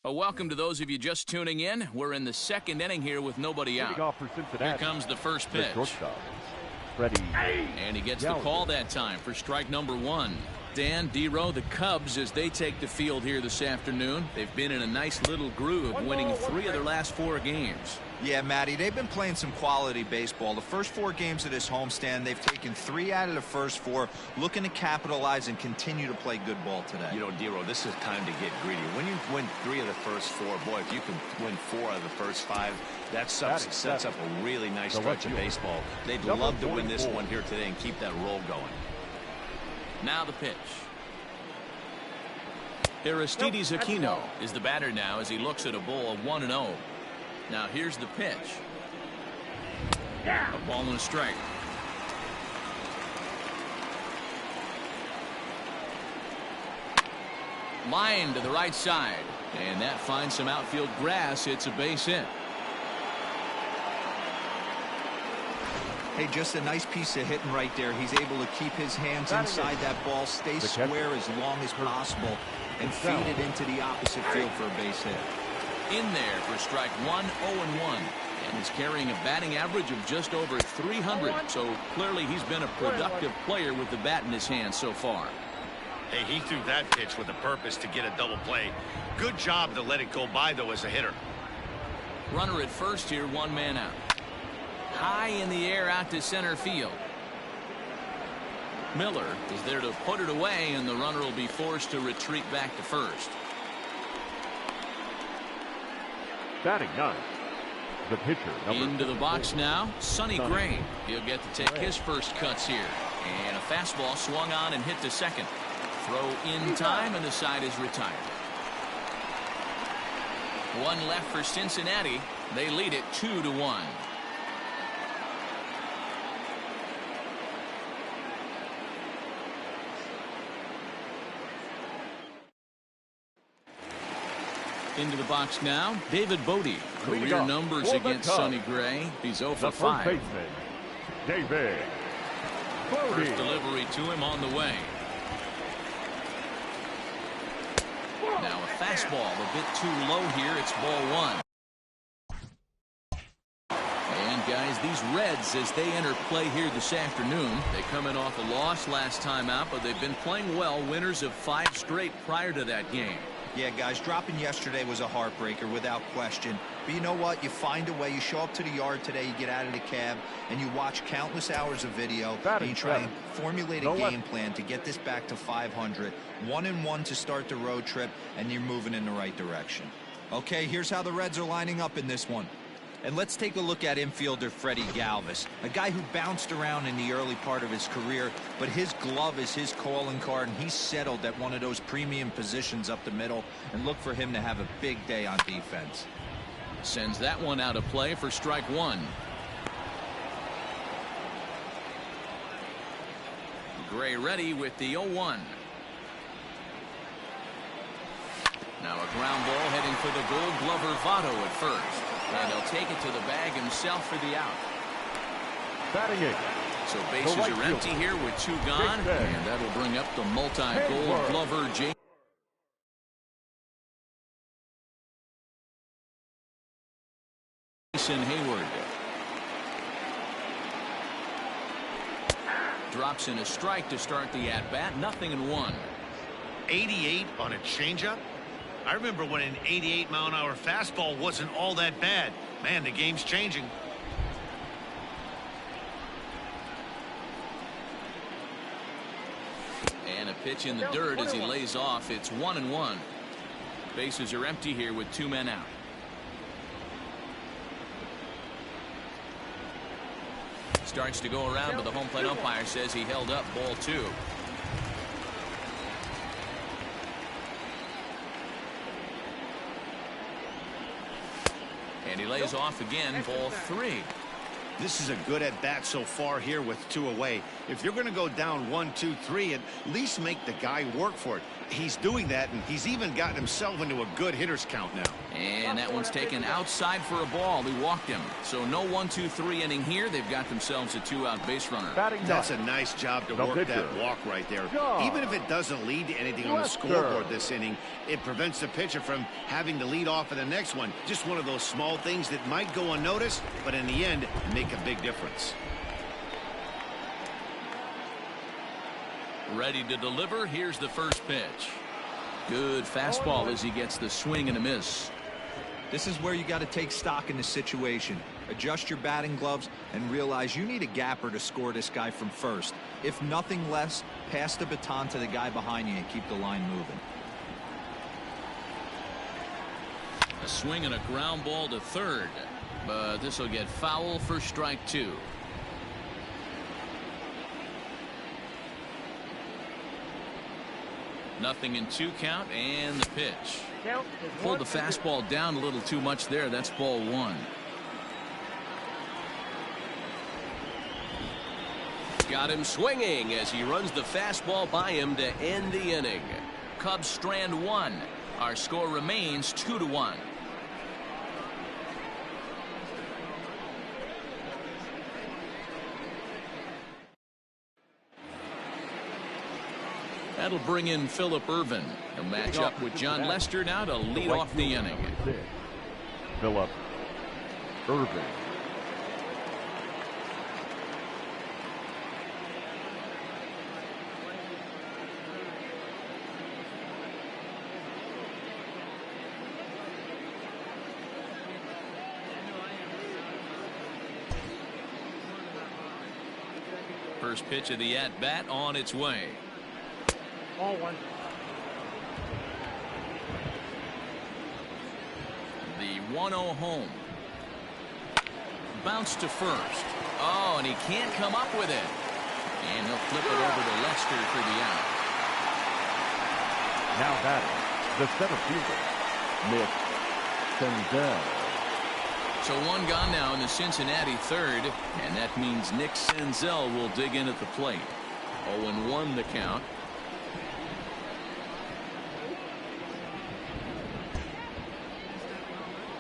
Well, welcome to those of you just tuning in. We're in the second inning here with nobody out. Here comes the first pitch. And he gets the call that time for strike number one. Dan, D-Row, the Cubs, as they take the field here this afternoon, they've been in a nice little groove, winning 3 of their last 4 games. Yeah, Matty, they've been playing some quality baseball. The first 4 games of this homestand, they've taken 3 out of the first 4, looking to capitalize and continue to play good ball today. You know, D-Row, this is time to get greedy. When you win 3 of the first 4, boy, if you can win 4 out of the first 5, that sets up a really nice stretch of baseball. They'd love to win this one here today and keep that roll going. Now the pitch. Aristides Aquino is the batter now as he looks at a ball 1-0. Now here's the pitch. A ball and a strike. Line to the right side, and that finds some outfield grass. It's a base hit. Hey, just a nice piece of hitting right there. He's able to keep his hands inside that ball, stay square as long as possible, and feed it into the opposite field for a base hit. In there for strike 1, 0-1, and he's carrying a batting average of just over 300. So clearly he's been a productive player with the bat in his hand so far. Hey, he threw that pitch with a purpose to get a double play. Good job to let it go by, though, as a hitter. Runner at first here, 1 man out. High in the air out to center field. Miller is there to put it away, and the runner will be forced to retreat back to first. Batting 9, the pitcher. Into the box now, Sonny Gray. He'll get to take his first cuts here. And a fastball swung on and hit to second. Throw in time, and the side is retired. 1 left for Cincinnati. They lead it 2-1. Into the box now, David Bodie. Career numbers against Sonny Gray. He's 0 for 5. Baseman, David Bodie. First delivery to him on the way. Now a fastball a bit too low here. It's ball 1. And guys, these Reds, as they enter play here this afternoon, they come in off a loss last time out, but they've been playing well, winners of 5 straight prior to that game. Yeah, guys, dropping yesterday was a heartbreaker without question. But you know what? You find a way. You show up to the yard today, you get out of the cab, and you watch countless hours of video, and you try and formulate a game plan to get this back to 500. 1-1 to start the road trip, and you're moving in the right direction. Okay, here's how the Reds are lining up in this one. And let's take a look at infielder Freddie Galvis, a guy who bounced around in the early part of his career, but his glove is his calling card, and he's settled at one of those premium positions up the middle, and look for him to have a big day on defense. Sends that one out of play for strike 1. Gray ready with the 0-1. Now a ground ball heading for the Gold Glover Votto at first. And he'll take it to the bag himself for the out. Batting 8. So bases are empty here with 2 gone. And that'll bring up the multi-Gold Glover Jason Hayward. Drops in a strike to start the at-bat. 0-1. 88 on a changeup? I remember when an 88-mile-an-hour fastball wasn't all that bad. Man, the game's changing. And a pitch in the dirt as he lays off. It's 1-1. Bases are empty here with 2 men out. Starts to go around, but the home plate umpire says he held up ball 2. And he lays off again, ball 3. This is a good at-bat so far here with 2 away. If you're going to go down 1, 2, 3, at least make the guy work for it. He's doing that, and he's even gotten himself into a good hitter's count now. And that one's taken outside for a ball. He walked him. So no 1, 2, 3 inning here. They've got themselves a 2-out base runner. That's a nice job to work that walk right there. Even if it doesn't lead to anything on the scoreboard this inning, it prevents the pitcher from having to lead off in the next one. Just one of those small things that might go unnoticed, but in the end, make a big difference. Ready to deliver. Here's the first pitch. Good fastball as he gets the swing and a miss. This is where you got to take stock in the situation. Adjust your batting gloves and realize you need a gapper to score this guy from first. If nothing less, pass the baton to the guy behind you and keep the line moving. A swing and a ground ball to third, but this will get foul for strike 2. Nothing in 2 count, and the pitch. Pulled the fastball down a little too much there. That's ball 1. Got him swinging as he runs the fastball by him to end the inning. Cubs strand 1. Our score remains 2-1. That'll bring in Phillip Ervin. He'll match up with John Lester now to lead off the inning. Phillip Ervin. First pitch of the at-bat on its way. Ball 1. The 1-0 home. Bounce to first. Oh, and he can't come up with it. And he'll flip it over to Lester for the out. Now batting, the center fielder, Nick Senzel. So 1 gone now in the Cincinnati third, and that means Nick Senzel will dig in at the plate. 0-1 the count.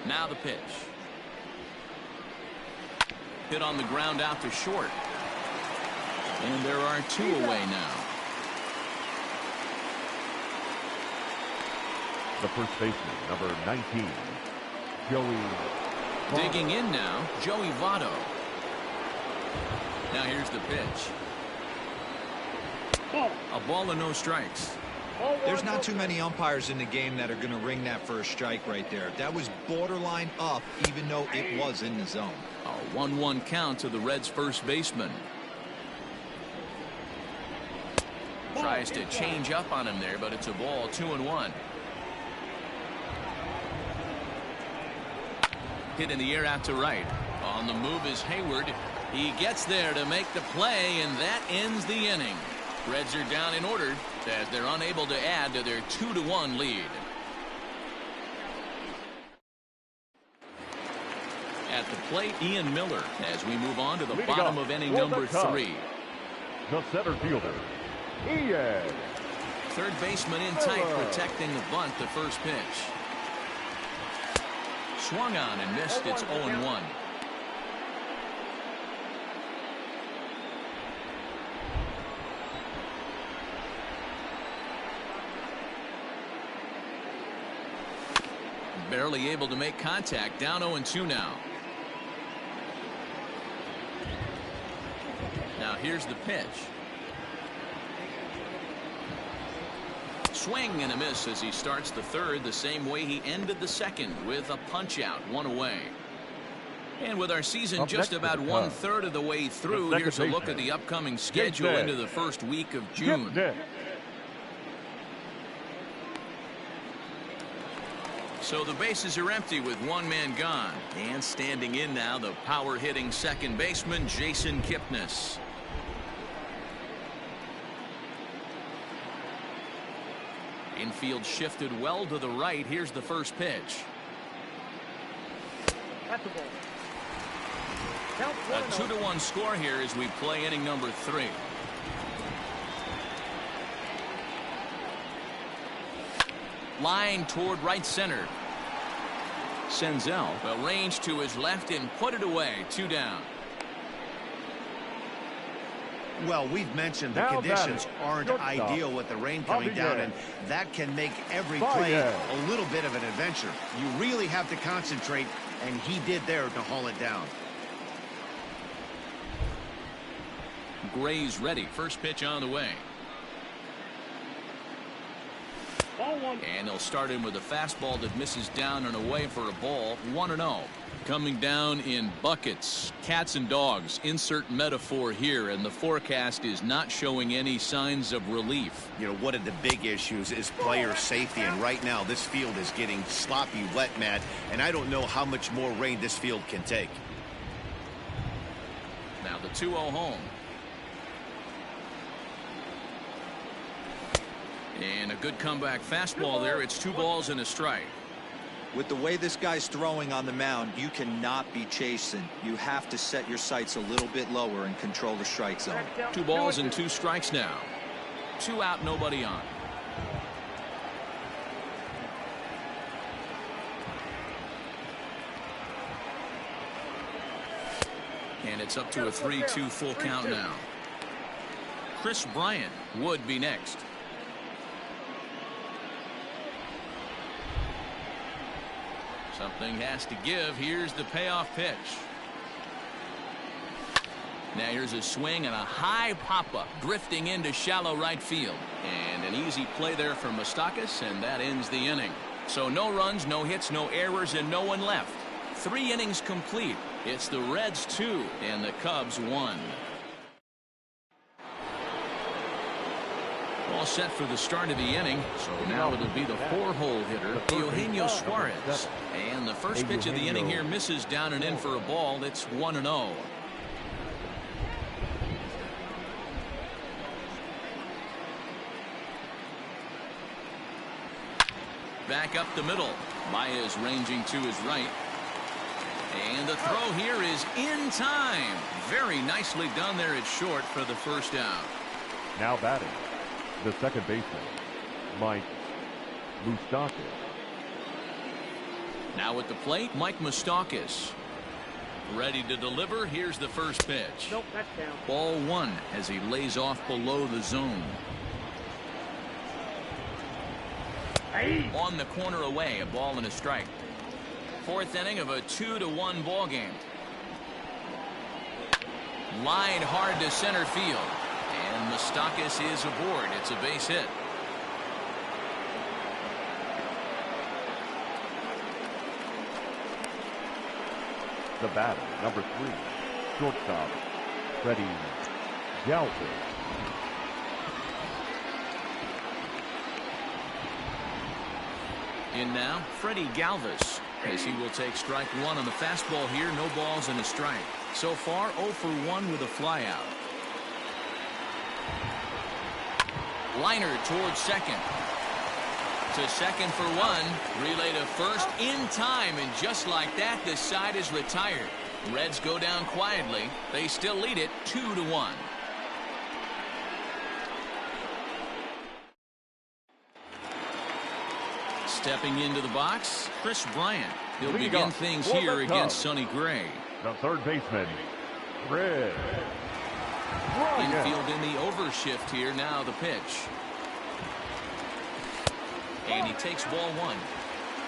Now the pitch. Hit on the ground out to short. And there are 2 away now. The first baseman, number 19, Joey Votto. Digging in now, Joey Votto. Now here's the pitch. A ball and no strikes. There's not too many umpires in the game that are going to ring that for a strike right there. That was borderline up, even though it was in the zone. A 1-1 count to the Reds' first baseman. Tries to change up on him there, but it's a ball. 2-1. Hit in the air out to right. On the move is Hayward. He gets there to make the play, and that ends the inning. Reds are down in order as they're unable to add to their 2-1 lead. At the plate, Ian Miller, as we move on to the bottom of inning number 3. The center fielder, Ian. Third baseman in tight, protecting the bunt, the first pitch. Swung on and missed. It's 0-1. Barely able to make contact. Down 0-2 now. Now here's the pitch. Swing and a miss as he starts the third the same way he ended the second, with a punch out, 1 away. And with our season just about 1/3 of the way through, here's a look at the upcoming schedule into the first week of June. So the bases are empty with 1 man gone. And standing in now, the power-hitting second baseman, Jason Kipnis. Infield shifted well to the right. Here's the first pitch. That's the ball. A 2-1 score here as we play inning number 3. Line toward right center. Senzel will range to his left and put it away. 2 down. Well, we've mentioned the conditions aren't ideal with the rain coming down, and that can make every play a little bit of an adventure. You really have to concentrate, and he did there to haul it down. Gray's ready. First pitch on the way. And they'll start him with a fastball that misses down and away for a ball. 1-0. Coming down in buckets. Cats and dogs. Insert metaphor here, and the forecast is not showing any signs of relief. You know, one of the big issues is player safety, and right now this field is getting sloppy wet, Matt, and I don't know how much more rain this field can take. Now the 2-0 home. And a good comeback fastball there. It's 2 balls and a strike. With the way this guy's throwing on the mound, you cannot be chasing. You have to set your sights a little bit lower and control the strike zone. 2 balls and 2 strikes now. 2 out, nobody on. And it's up to a 3-2 full count now. Chris Bryant would be next. Something has to give. Here's the payoff pitch. Now here's a swing and a high pop-up drifting into shallow right field. And an easy play there for Moustakas, and that ends the inning. So no runs, no hits, no errors, and no one left. 3 innings complete. It's the Reds 2 and the Cubs 1. All set for the start of the inning. So now it'll be the 4-hole hitter, Eugenio Suarez. And the first pitch of the inning here misses down and in for a ball. It's 1-0. Back up the middle. Baez ranging to his right. And the throw here is in time. Very nicely done there at short for the first out. Now batting, the second baseman, Mike Moustakas. Now at the plate, Mike Moustakas. Ready to deliver. Here's the first pitch. Nope, that's down. Ball 1 as he lays off below the zone. Hey. On the corner away, a ball and a strike. 4th inning of a 2-1 ball game. Line hard to center field. And Moustakas is aboard. It's a base hit. The batter, number 3, shortstop, Freddie Galvis. In now, Freddie Galvis, as he will take strike 1 on the fastball here. No balls and a strike. So far, 0 for 1 with a flyout. Liner towards second. To second for 1. Relay to first in time, and just like that, the side is retired. Reds go down quietly. They still lead it 2-1. Stepping into the box, Chris Bryant. He'll begin things here against Sonny Gray. The third baseman, Chris Bryant. Infield in the overshift here. Now the pitch. And he takes ball 1.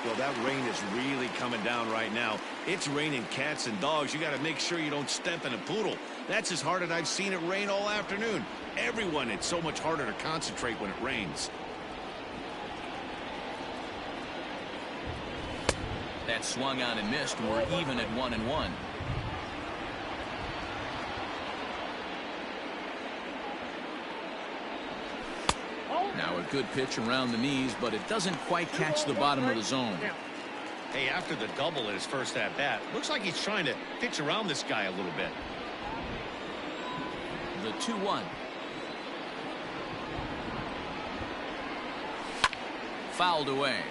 Well, that rain is really coming down right now. It's raining cats and dogs. You got to make sure you don't step in a poodle. That's as hard as I've seen it rain all afternoon. Everyone, it's so much harder to concentrate when it rains. That swung on and missed. We're even at 1-1. Now a good pitch around the knees, but it doesn't quite catch the bottom of the zone. Hey, after the double at his first at bat, looks like he's trying to pitch around this guy a little bit. The 2-1. Fouled away.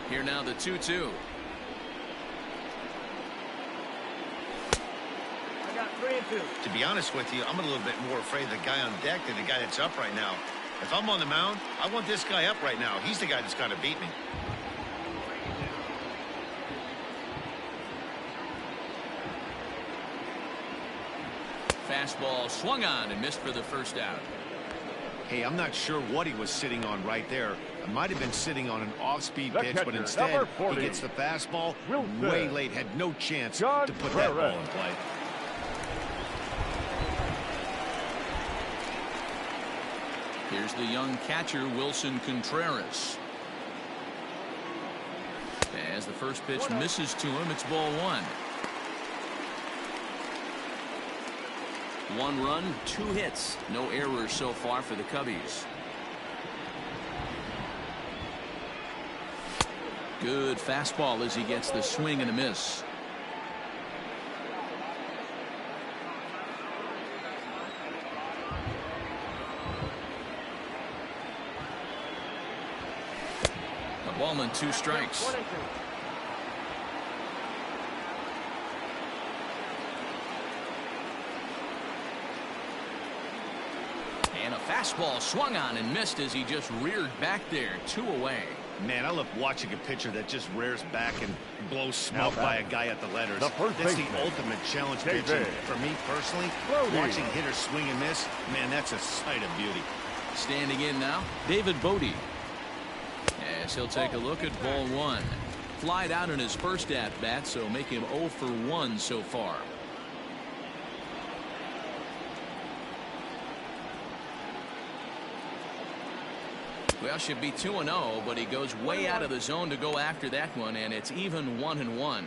Here now the 2-2. I got 3 and 2. To be honest with you, I'm a little bit more afraid of the guy on deck than the guy that's up right now. If I'm on the mound, I want this guy up right now. He's the guy that's got to beat me. Fastball swung on and missed for the first out. Hey, I'm not sure what he was sitting on right there. It might have been sitting on an off-speed pitch, but instead he gets the fastball way late. Had no chance to put that ball in play. Here's the young catcher, Wilson Contreras. As the first pitch misses to him, it's ball 1. 1 run, 2 hits. No errors so far for the Cubbies. Good fastball as he gets the swing and a miss. A ball and 2 strikes. And a fastball swung on and missed as he just reared back there. 2 away. Man, I love watching a pitcher that just rears back and blows smoke by a guy at the letters. That's the ultimate challenge pitching. For me personally, watching hitters swing and miss, man, that's a sight of beauty. Standing in now, David Bodie. As he'll take a look at ball 1. Flied out in his first at-bat, so make him 0 for 1 so far. Well, should be 2-0, but he goes way out of the zone to go after that one, and it's even 1-1.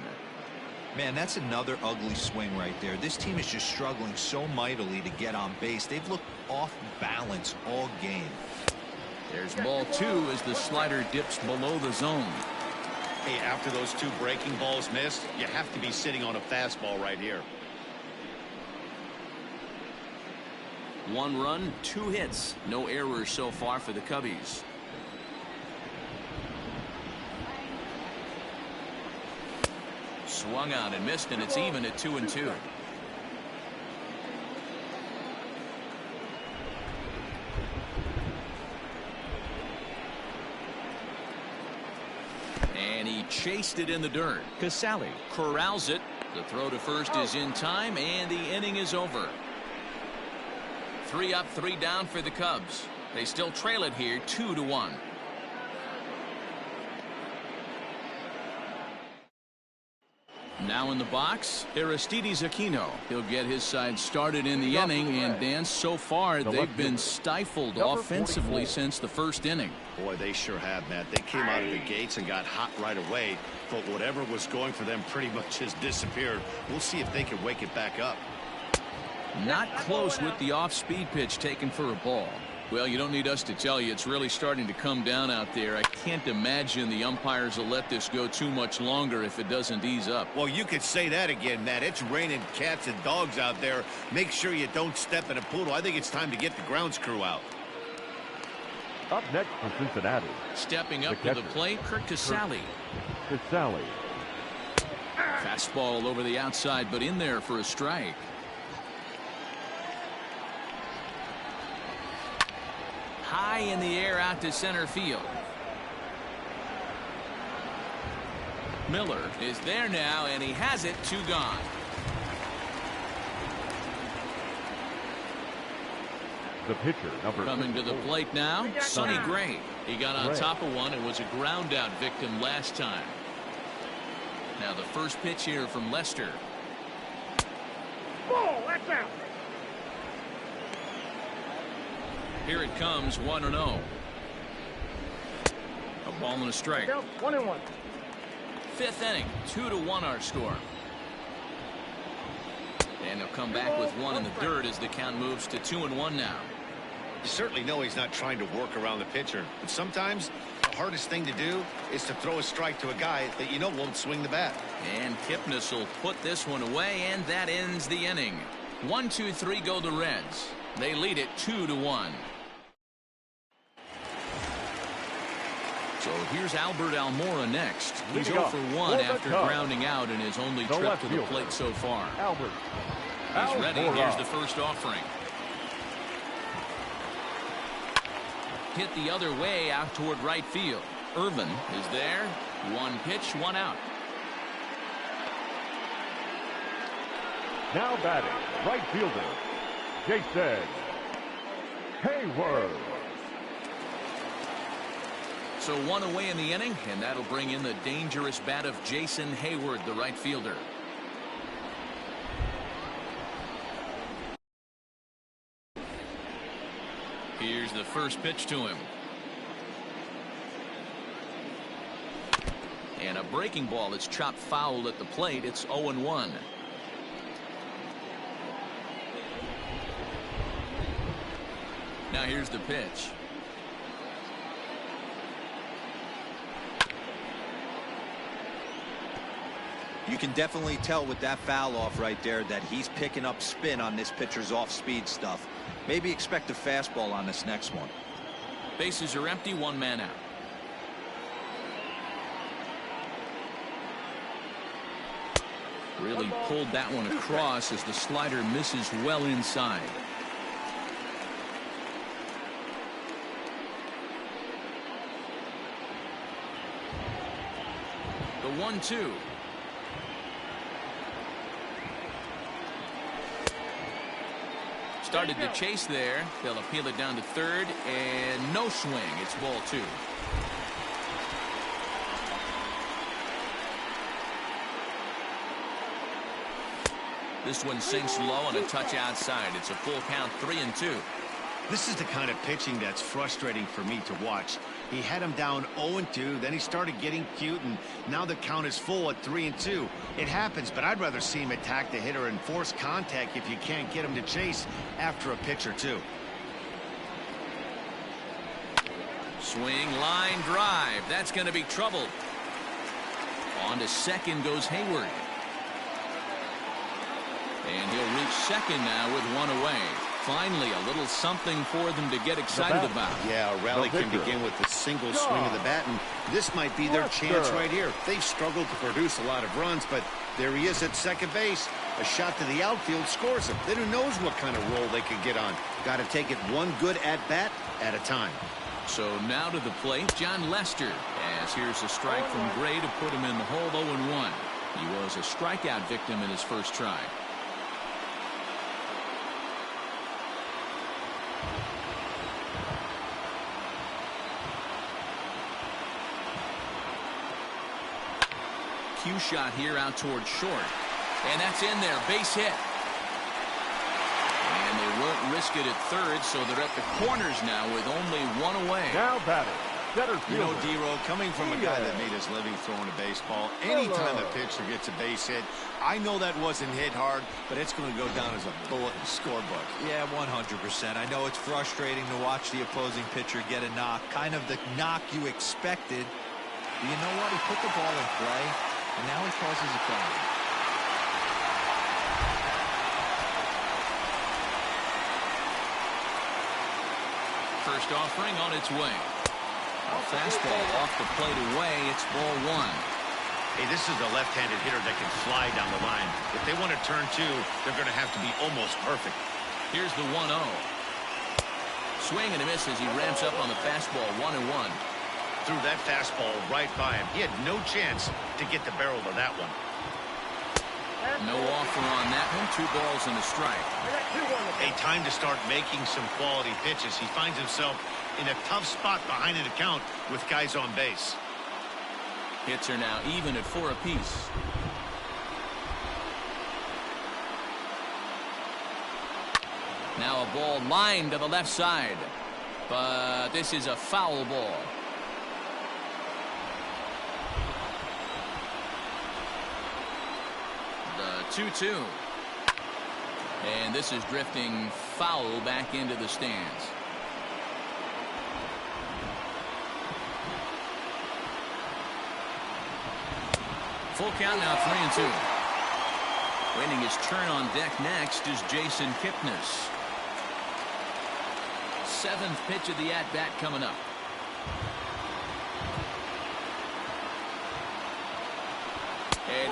Man, that's another ugly swing right there. This team is just struggling so mightily to get on base. They've looked off balance all game. There's ball 2 as the slider dips below the zone. Hey, after those 2 breaking balls missed, you have to be sitting on a fastball right here. 1 run, 2 hits. No errors so far for the Cubbies. Swung on and missed, and it's even at 2-2. And he chased it in the dirt. Casale corrals it. The throw to first is in time, and the inning is over. 3 up, 3 down for the Cubs. They still trail it here 2-1. Now in the box, Aristides Aquino. He'll get his side started in the inning, and Dan, so far they've been stifled offensively since the first inning. Boy, they sure have, Matt. They came out of the gates and got hot right away, but whatever was going for them pretty much has disappeared. We'll see if they can wake it back up. Not close with the off-speed pitch taken for a ball. Well, you don't need us to tell you, it's really starting to come down out there. I can't imagine the umpires will let this go too much longer if it doesn't ease up. Well, you could say that again, Matt. It's raining cats and dogs out there. Make sure you don't step in a poodle. I think it's time to get the grounds crew out. Up next for Cincinnati. Stepping up to the plate, Kurt Casale. Casale. Fastball over the outside, but in there for a strike. High in the air out to center field. Miller is there now, and he has it. 2 gone. The pitcher, number coming to the plate now, Sonny Gray. He got on top of one and was a ground out victim last time. Now the first pitch here from Lester. Ball, that's out. Here it comes, 1-0. A ball and a strike. 1-1. 5th inning, 2-1 our score. And they'll come back with 1 in the dirt as the count moves to 2-1 now. You certainly know he's not trying to work around the pitcher, but sometimes the hardest thing to do is to throw a strike to a guy that you know won't swing the bat. And Kipnis will put this one away, and that ends the inning. 1-2-3 go the Reds. They lead it 2-1. So here's Albert Almora next. He's 0 for 1 after grounding out in his only trip to the plate so far. He's ready. Here's the first offering. Hit the other way out toward right field. Irvin is there. 1 pitch, 1 out. Now batting, right fielder, Jason Hayward. So 1 away in the inning, and that'll bring in the dangerous bat of Jason Hayward, the right fielder. Here's the first pitch to him. And a breaking ball that's chopped foul at the plate. It's 0-1. Now here's the pitch. You can definitely tell with that foul off right there that he's picking up spin on this pitcher's off-speed stuff. Maybe expect a fastball on this next one. Bases are empty, 1 man out. Really pulled that one across as the slider misses well inside. The 1-2. Started to chase there. They'll appeal it down to third, and no swing. It's ball 2. This one sinks low and a touch outside. It's a full count, 3-2. This is the kind of pitching that's frustrating for me to watch. He had him down 0-2, then he started getting cute, and now the count is full at 3-2. It happens, but I'd rather see him attack the hitter and force contact if you can't get him to chase after a pitch or two. Swing, line, drive. That's going to be trouble. On to second goes Hayward. And he'll reach second now with 1 away. Finally, a little something for them to get excited about. Yeah, a rally can begin with a single swing of the bat, and this might be their chance right here. They've struggled to produce a lot of runs, but there he is at second base. A shot to the outfield scores him. Then who knows what kind of roll they could get on. Got to take it one good at-bat at a time. So now to the plate, John Lester. As here's a strike from Gray to put him in the hole, 0-1. He was a strikeout victim in his first try. Cue shot here out towards short. And that's in there. Base hit. And they won't risk it at third, so they're at the corners now with only 1 away. Now batting, center fielder. You know, D-Row, coming from a guy that made his living throwing a baseball, anytime a pitcher gets a base hit, I know that wasn't hit hard, but it's going to go down as a bullet in the scorebook. Yeah, 100%. I know it's frustrating to watch the opposing pitcher get a knock, kind of the knock you expected. But you know what? He put the ball in play. And now he causes a problem. First offering on its way. A fastball off the plate away. It's ball 1. Hey, this is a left-handed hitter that can fly down the line. If they want to turn 2, they're going to have to be almost perfect. Here's the 1-0. Swing and a miss as he ramps up on the fastball. 1-1. Threw that fastball right by him. He had no chance to get the barrel of that one. No offer on that one. 2 balls and a strike. A time to start making some quality pitches. He finds himself in a tough spot behind an account with guys on base. Hits are now even at 4 apiece. Now a ball lined to the left side. But this is a foul ball. The 2-2. And this is drifting foul back into the stands. Full count now, 3-2. Waiting his turn on deck next is Jason Kipnis. 7th pitch of the at-bat coming up.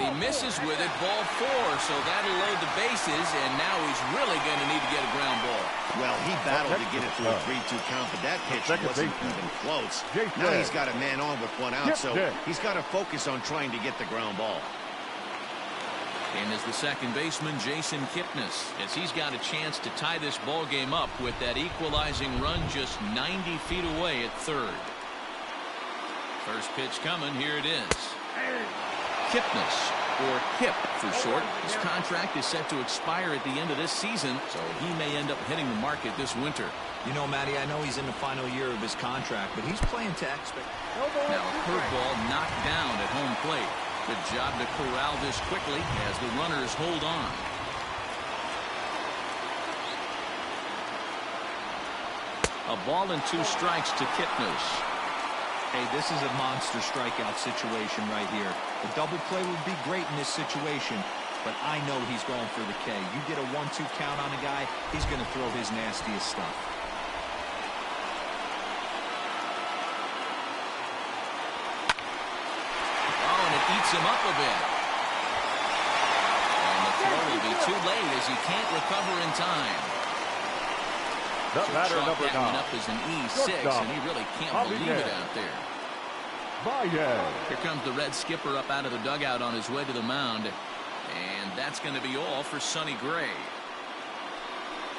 he misses with it, ball 4, so that'll load the bases, and now he's really going to need to get a ground ball. Well, he battled to get it to a 3-2 count, but that pitch wasn't even close. Now he's got a man on with 1 out, so he's got to focus on trying to get the ground ball. And is the second baseman, Jason Kipnis, as he's got a chance to tie this ball game up with that equalizing run just 90 feet away at third. First pitch coming. Here it is. Kipnis, or Kip for short. His contract is set to expire at the end of this season, so he may end up hitting the market this winter. You know, Matty, I know he's in the final year of his contract, but he's playing to expect. Now a curveball knocked down at home plate. Good job to corral this quickly as the runners hold on. A ball and 2 strikes to Kipnis. Hey, this is a monster strikeout situation right here. A double play would be great in this situation, but I know he's going for the K. You get a 1-2 count on a guy, he's going to throw his nastiest stuff. Eats him up a bit. And the throw will be too late as he can't recover in time. The batter, number 9. Up as an E6, and he really can't believe it out there. Here comes the Red skipper up out of the dugout on his way to the mound. And that's going to be all for Sonny Gray.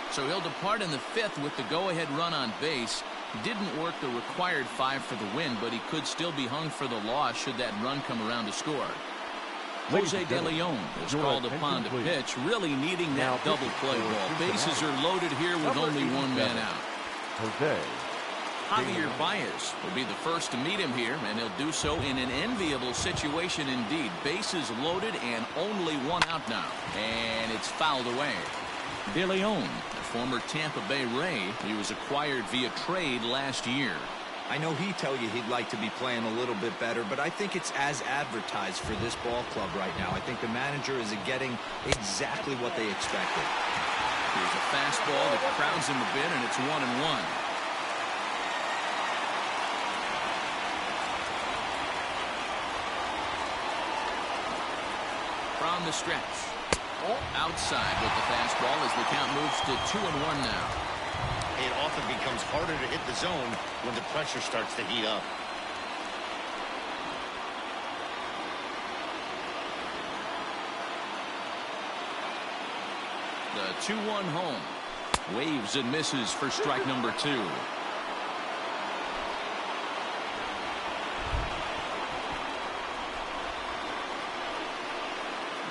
So he'll depart in the 5th with the go-ahead run on base. Didn't work the required 5 for the win, but he could still be hung for the loss should that run come around to score. Jose De Leon is called upon to pitch, really needing that double play ball. Bases are loaded here with only 1 man out. Javier Baez will be the first to meet him here, and he'll do so in an enviable situation indeed. Bases loaded and only 1 out now, and it's fouled away. De Leon, a former Tampa Bay Ray, he was acquired via trade last year. I know he'd tell you he'd like to be playing a little bit better, but I think it's as advertised for this ball club right now. I think the manager is getting exactly what they expected. Here's a fastball that crowds him a bit, and it's 1-1. From the stretch. Outside with the fastball as the count moves to 2-1 now. It often becomes harder to hit the zone when the pressure starts to heat up. The 2-1 home. Waves and misses for strike number 2.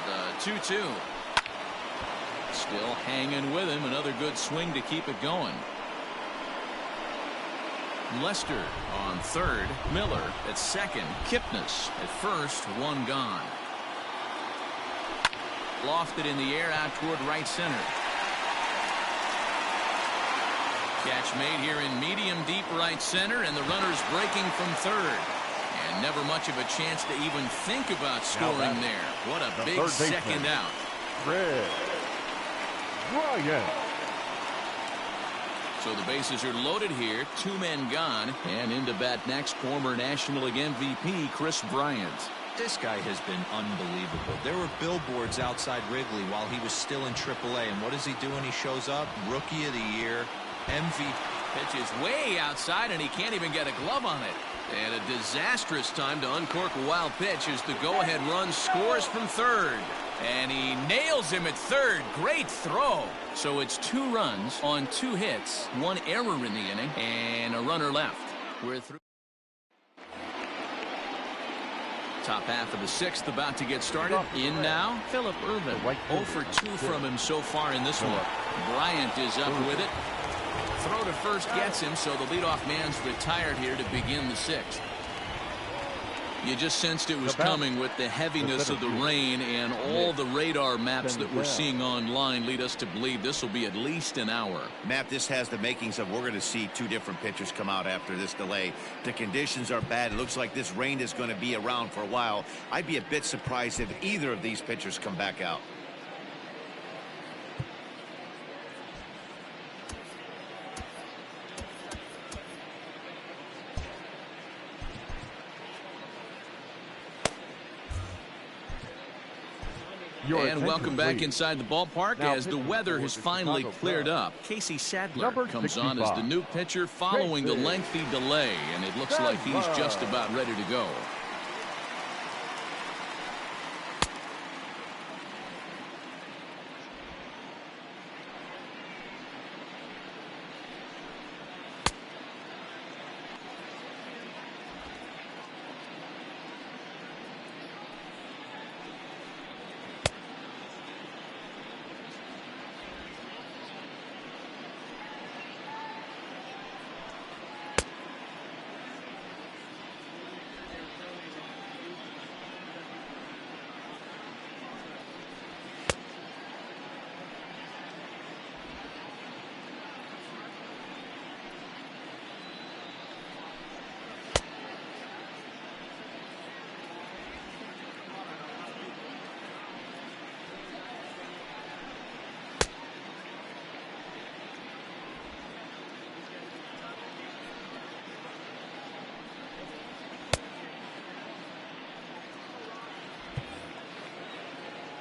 The 2-2. Still hanging with him. Another good swing to keep it going. Lester on third. Miller at second. Kipnis at first. 1 gone. Lofted in the air out toward right center. Catch made here in medium deep right center, and the runner's breaking from third. And never much of a chance to even think about scoring there. What a big second out. So the bases are loaded here. 2 men gone. And into bat next, former National League MVP Chris Bryant. This guy has been unbelievable. There were billboards outside Wrigley while he was still in AAA. And what does he do when he shows up? Rookie of the Year, MVP. Pitch is way outside, and he can't even get a glove on it. And a disastrous time to uncork a wild pitch as the go-ahead run scores from third. And he nails him at third. Great throw. So it's 2 runs on 2 hits, 1 error in the inning, and a runner left. We're through. Top half of the 6th about to get started. In now, Phillip Ervin. 0 for 2 from him so far in this one. Bryant is up with it. Throw to first gets him, so the leadoff man's retired here to begin the 6th. You just sensed it was coming with the heaviness of the rain, and all the radar maps that we're seeing online lead us to believe this will be at least an hour. Matt, this has the makings of we're going to see 2 different pitchers come out after this delay. The conditions are bad. It looks like this rain is going to be around for a while. I'd be a bit surprised if either of these pitchers come back out. And welcome back inside the ballpark as the weather has finally cleared up. Casey Sadler comes on as the new pitcher following the lengthy delay, and it looks like he's just about ready to go.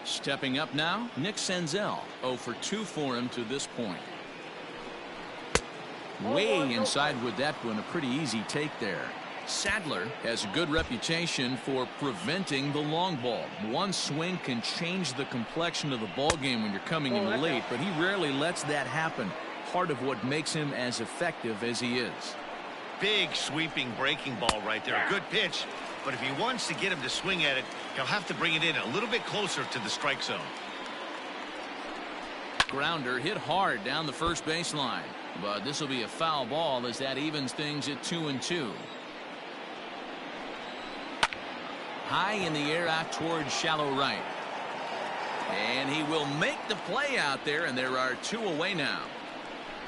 Stepping up now, Nick Senzel. 0 for 2 for him to this point. Way inside with that one, a pretty easy take there. Sadler has a good reputation for preventing the long ball. One swing can change the complexion of the ball game when you're coming in late, but he rarely lets that happen. Part of what makes him as effective as he is. Big sweeping breaking ball right there. A good pitch. But if he wants to get him to swing at it, he'll have to bring it in a little bit closer to the strike zone. Grounder hit hard down the first baseline, but this will be a foul ball as that evens things at 2-2. High in the air out towards shallow right. And he will make the play out there, and there are 2 away now.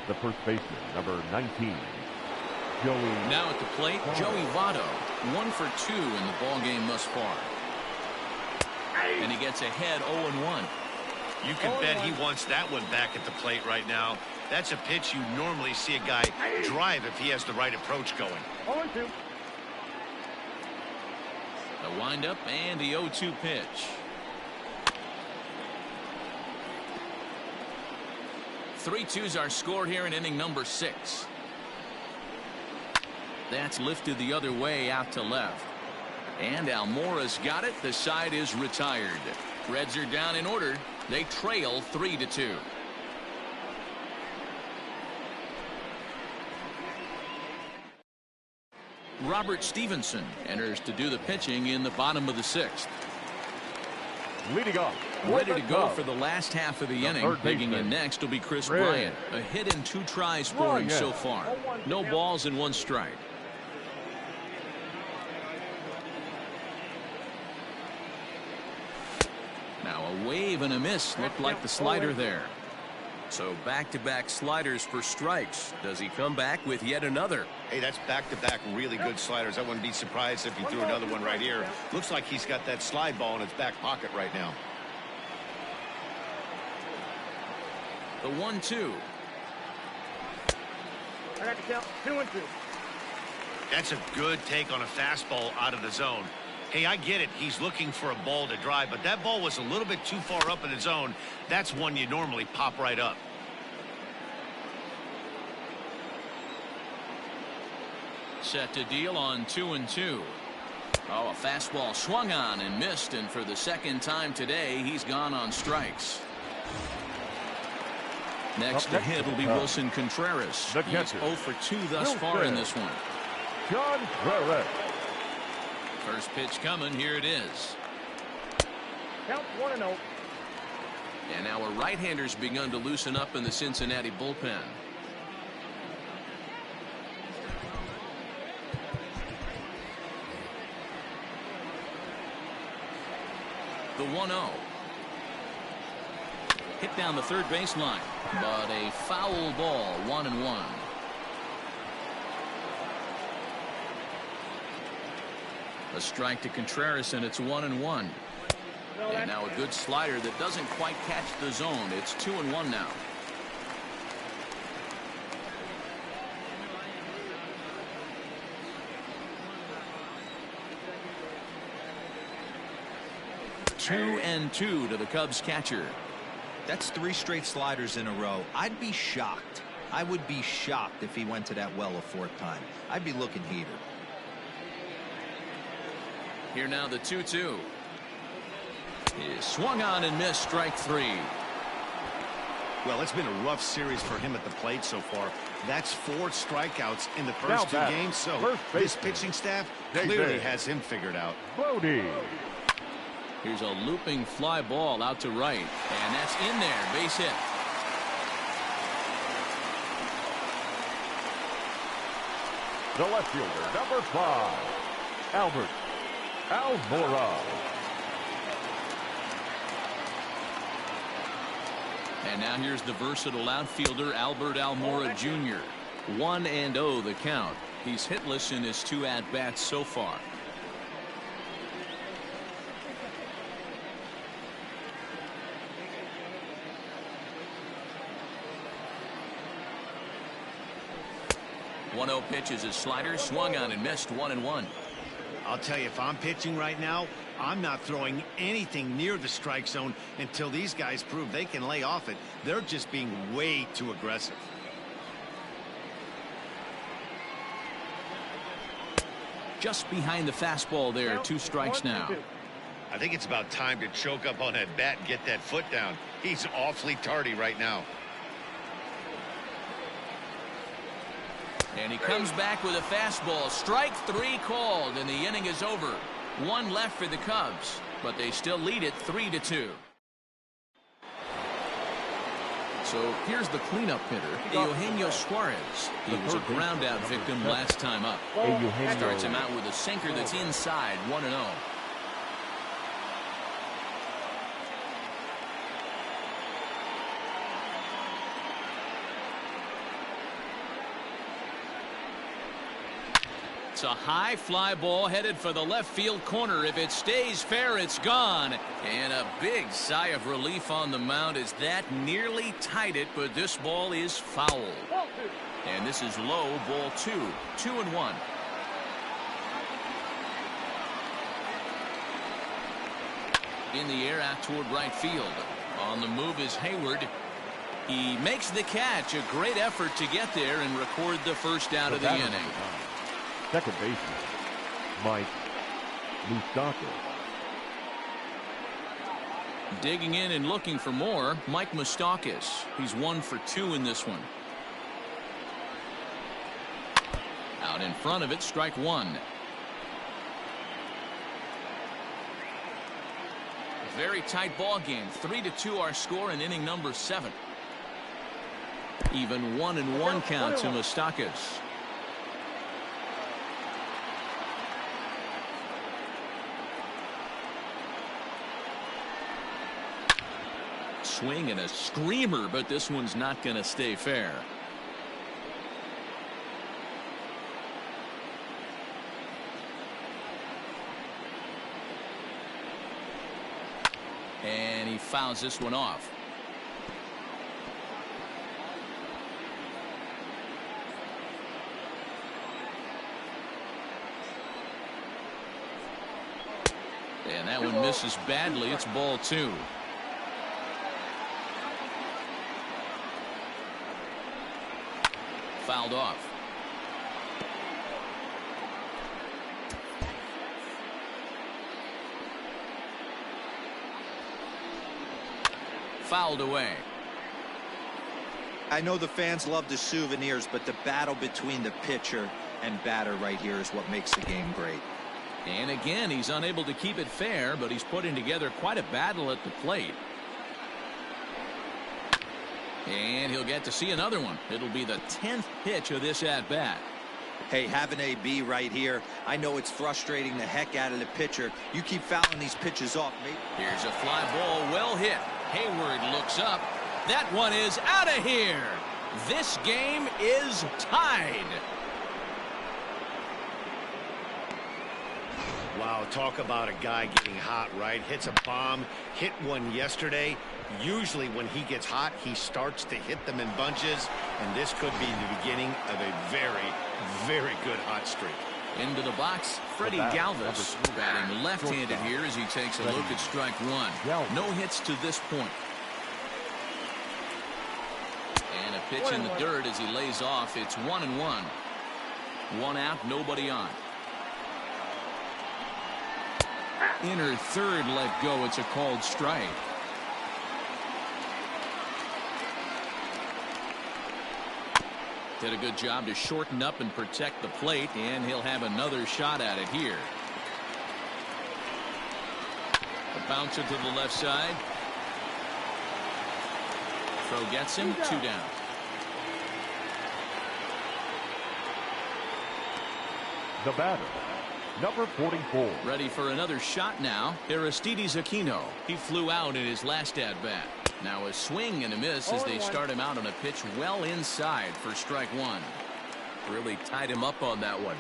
The first baseman, number 19, Joey. Now at the plate, Joey Votto. 1 for 2 in the ball game thus far. And he gets ahead 0-1. You can bet he wants that one back at the plate right now. That's a pitch you normally see a guy drive if he has the right approach going. 0-2. The windup and the 0-2 pitch. 3-2's our score here in inning number 6. That's lifted the other way out to left. And Almora's got it. The side is retired. Reds are down in order. They trail 3-2. Robert Stevenson enters to do the pitching in the bottom of the 6th. Leading off. Ready to go for the last half of the inning. Digging in next will be Chris Bryant. A hit in 2 tries for him so far. No balls and 1 strike. Now a wave and a miss. Looked like the slider there. So back-to-back sliders for strikes. Does he come back with yet another? Hey, that's back-to-back really good sliders. I wouldn't be surprised if he threw another one right here. Looks like he's got that slide ball in his back pocket right now. The 1-2. I got to count 2-2. That's a good take on a fastball out of the zone. Hey, I get it. He's looking for a ball to drive, but that ball was a little bit too far up in the zone. That's one you normally pop right up. Set to deal on 2-2. Oh, a fastball swung on and missed, and for the second time today, he's gone on strikes. Next to hit will be Wilson Contreras. He's 0 for 2 thus far in this one. John Contreras. First pitch coming. Here it is. Count 1-0. And our right-handers begun to loosen up in the Cincinnati bullpen. The 1-0. Hit down the third baseline, but a foul ball. 1-1. A strike to Contreras, and it's 1-1. And now a good slider that doesn't quite catch the zone. It's 2-1 now. 2-2 to the Cubs catcher. That's 3 straight sliders in a row. I'd be shocked. I would be shocked if he went to that well a 4th time. I'd be looking heated. Here now the 2-2. Is swung on and missed, strike 3. Well, it's been a rough series for him at the plate so far. That's 4 strikeouts in the first 2 games, so this pitching staff clearly has him figured out. Brody. Here's a looping fly ball out to right, and that's in there, base hit. The left fielder, number 5, Albert Almora. And now here's the versatile outfielder Albert Almora Jr. 1-0 the count. He's hitless in his 2 at-bats so far. Pitch is his slider, swung on and missed, 1-1. I'll tell you, if I'm pitching right now, I'm not throwing anything near the strike zone until these guys prove they can lay off it. They're just being way too aggressive. Just behind the fastball there, 2 strikes now. I think it's about time to choke up on that bat and get that foot down. He's awfully tardy right now. And he comes back with a fastball. Strike 3 called, and the inning is over. 1 left for the Cubs, but they still lead it 3-2. So here's the cleanup hitter, Eugenio Suarez. He was a ground-out victim last time up. Starts him out with a sinker that's inside, 1-0. It's a high fly ball headed for the left field corner. If it stays fair, it's gone. And a big sigh of relief on the mound as that nearly tied it, but this ball is foul. And this is low, ball 2. 2-1. In the air out toward right field. On the move is Hayward. He makes the catch. A great effort to get there and record the first out of the inning. Second baseman, Mike Moustakas. Digging in and looking for more, Mike Moustakas. He's 1 for 2 in this one. Out in front of it, strike 1. Very tight ball game. 3-2 our score in inning number 7. Even 1-1 count to Moustakas. Swing and a screamer, but this one's not going to stay fair. And he fouls this one off. And that one misses badly. It's ball 2. Fouled off. Fouled away. I know the fans love the souvenirs, but the battle between the pitcher and batter right here is what makes the game great. And again, he's unable to keep it fair, but he's putting together quite a battle at the plate. And he'll get to see another one. It'll be the 10th pitch of this at-bat. Hey, have an AB right here. I know it's frustrating the heck out of the pitcher. You keep fouling these pitches off, mate. Here's a fly ball, well hit. Hayward looks up. That one is out of here. This game is tied. Wow, talk about a guy getting hot, right? Hits a bomb, hit one yesterday. Usually when he gets hot, he starts to hit them in bunches, and this could be the beginning of a very, very good hot streak. Into the box, Freddie Galvis, batting left-handed here as he takes a look at strike one. No hits to this point. And a pitch in the dirt as he lays off. It's 1-1. One out, nobody on. Inner third let go. It's a called strike. Did a good job to shorten up and protect the plate, and he'll have another shot at it here. A bouncer to the left side. Throw gets him, 2 down. The batter, number 44. Ready for another shot now. Aristides Aquino. He flew out in his last at-bat. Now a swing and a miss as they start him out on a pitch well inside for strike one. Really tied him up on that one.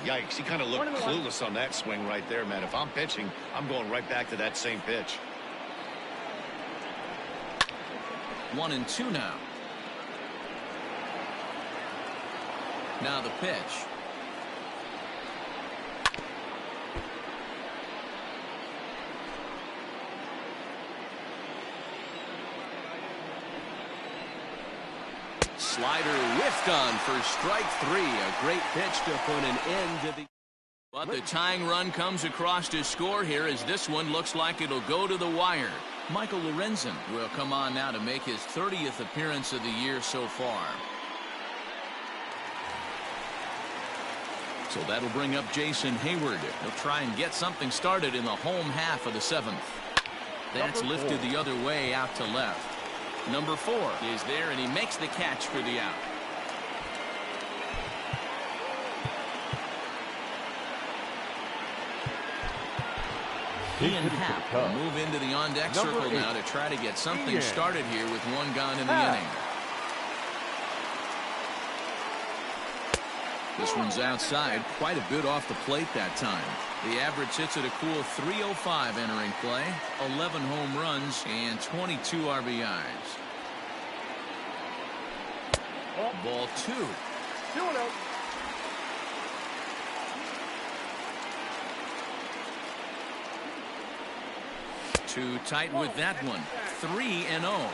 Yikes, he kind of looked clueless on that swing right there, man. If I'm pitching, I'm going right back to that same pitch. 1-2 now. Now the pitch. Slider whiffed on for strike 3. A great pitch to put an end to the... But the tying run comes across to score here as this one looks like it'll go to the wire. Michael Lorenzen will come on now to make his 30th appearance of the year so far. So that'll bring up Jason Hayward. He'll try and get something started in the home half of the 7th. That's lifted the other way out to left. Number 4 is there, and he makes the catch for the out. Ian Happ will move into the on-deck circle now to try to get something started here with one gone in the inning. This one's outside, quite a bit off the plate that time. The average hits at a cool .305 entering play, 11 home runs, and 22 RBIs. Ball 2. 2-0. Too tight with that one. 3-0.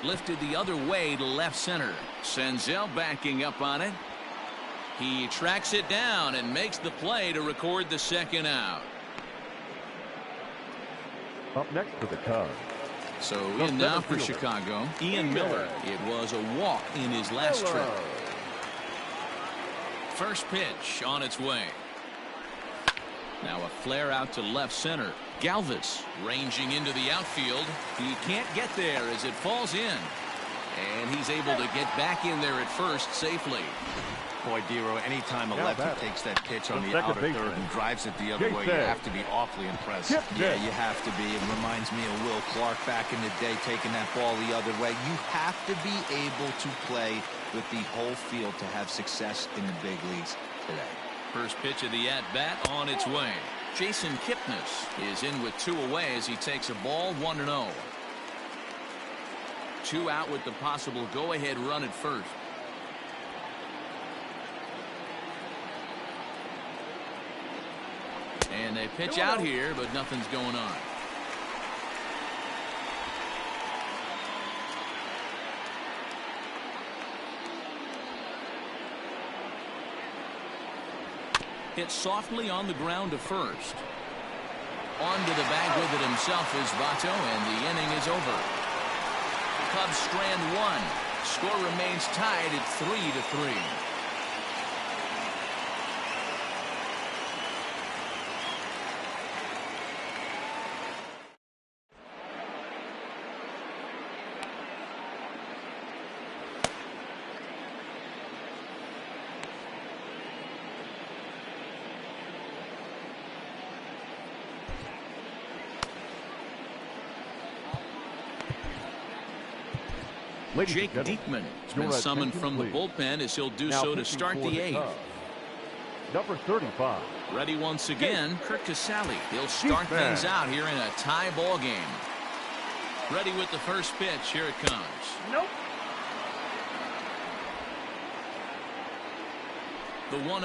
Lifted the other way to left center. Senzel backing up on it. He tracks it down and makes the play to record the second out. Up next for the Cubs. So in now for Chicago, Ian Miller. It was a walk in his last trip. First pitch on its way. Now a flare out to left center. Galvis ranging into the outfield. He can't get there as it falls in. And he's able to get back in there at first safely. Boy, Dero, anytime a lefty takes that pitch on the outer third and drives it the other way, you have to be awfully impressed. Yeah, you have to be. It reminds me of Will Clark back in the day taking that ball the other way. You have to be able to play with the whole field to have success in the big leagues today. First pitch of the at-bat on its way. Jason Kipnis is in with 2 away as he takes a ball 1-0. 2 out with the possible go-ahead run at first. And they pitch out here, but nothing's going on. Hit softly on the ground to first. Onto the bag with it himself is Vato, and the inning is over. Cubs strand 1. Score remains tied at 3-3. Jake Diekman has been summoned from the bullpen as he'll do so to start the 8th. Number 35. Ready once again, Kirk Casale. He'll start things out here in a tie ball game. Ready with the first pitch. Here it comes. Nope. The 1-0.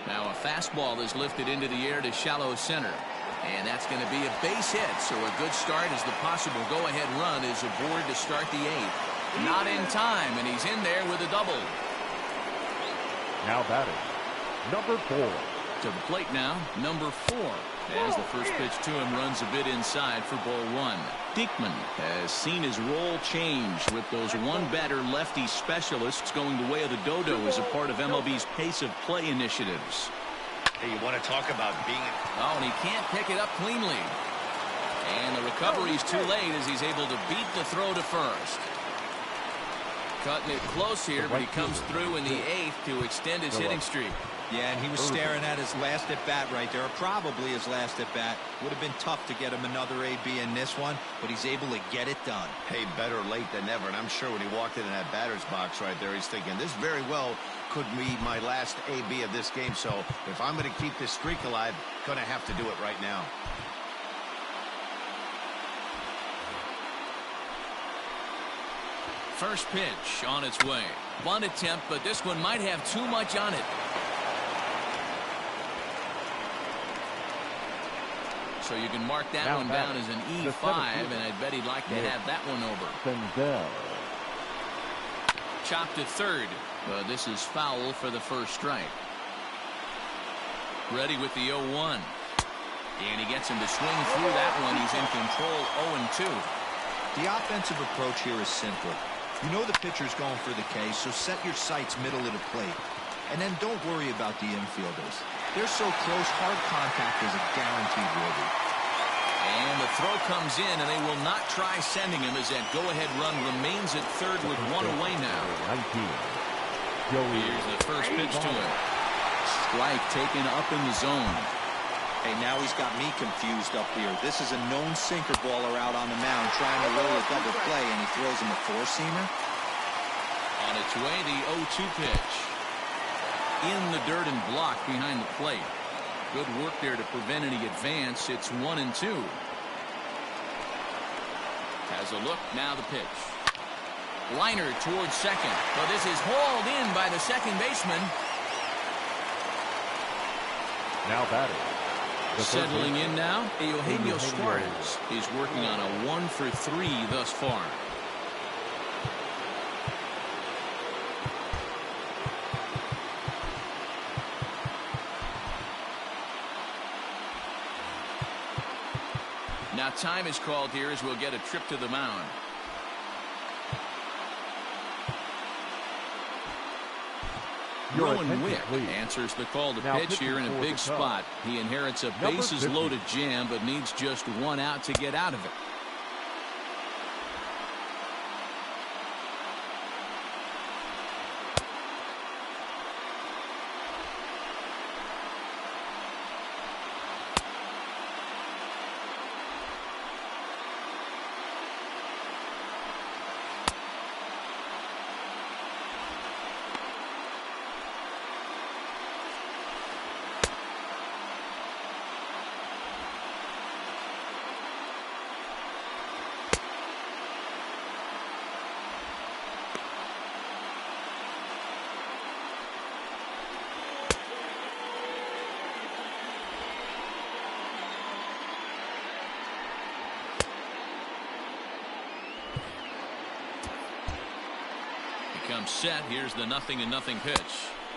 Now a fastball is lifted into the air to shallow center. And that's going to be a base hit. So a good start as the possible go-ahead run is aboard to start the 8th. Not in time, and he's in there with a double. Now batting, number 4. To the plate now, number 4. As the first pitch to him runs a bit inside for ball 1. Diekman has seen his role change with those one-batter lefty specialists going the way of the dodo as a part of MLB's pace of play initiatives. Hey, you want to talk about being... Oh, and he can't pick it up cleanly. And the recovery's too late as he's able to beat the throw to first. Cutting it close here, but he comes through in the 8th to extend his hitting streak. Yeah, and he was staring at his last at-bat right there, or probably his last at-bat. Would have been tough to get him another AB in this one, but he's able to get it done. Hey, better late than never, and I'm sure when he walked in that batter's box right there, he's thinking, this very well could be my last AB of this game, so if I'm going to keep this streak alive, going to have to do it right now. First pitch on its way. Bunt attempt, but this one might have too much on it. So you can mark that one down as an E5, and I bet he'd like to have that one over. Chopped to third, but this is foul for the first strike. Ready with the 0-1. And he gets him to swing through that one. He's in control 0-2. The offensive approach here is simple. You know the pitcher's going for the K, so set your sights middle of the plate. And then don't worry about the infielders. They're so close, hard contact is a guaranteed worthy. And the throw comes in, and they will not try sending him as that go-ahead run remains at third with one away now. 19. Here's the first pitch to him. Strike taken up in the zone. Hey, now he's got me confused up here. This is a known sinker baller out on the mound trying to roll a double play, and he throws him a four-seamer. On its way, the 0-2 pitch. In the dirt and blocked behind the plate. Good work there to prevent any advance. It's 1-2. Has a look, now the pitch. Liner towards second, but this is hauled in by the second baseman. Now batting. Settling in now, Eugenio Suarez. He's working on a 1-for-3 thus far. Now time is called here as we'll get a trip to the mound. Rowan Wick answers the call to pitch here in a big spot. He inherits a bases-loaded jam, but needs just one out to get out of it. Comes set. Here's the 0-0 pitch.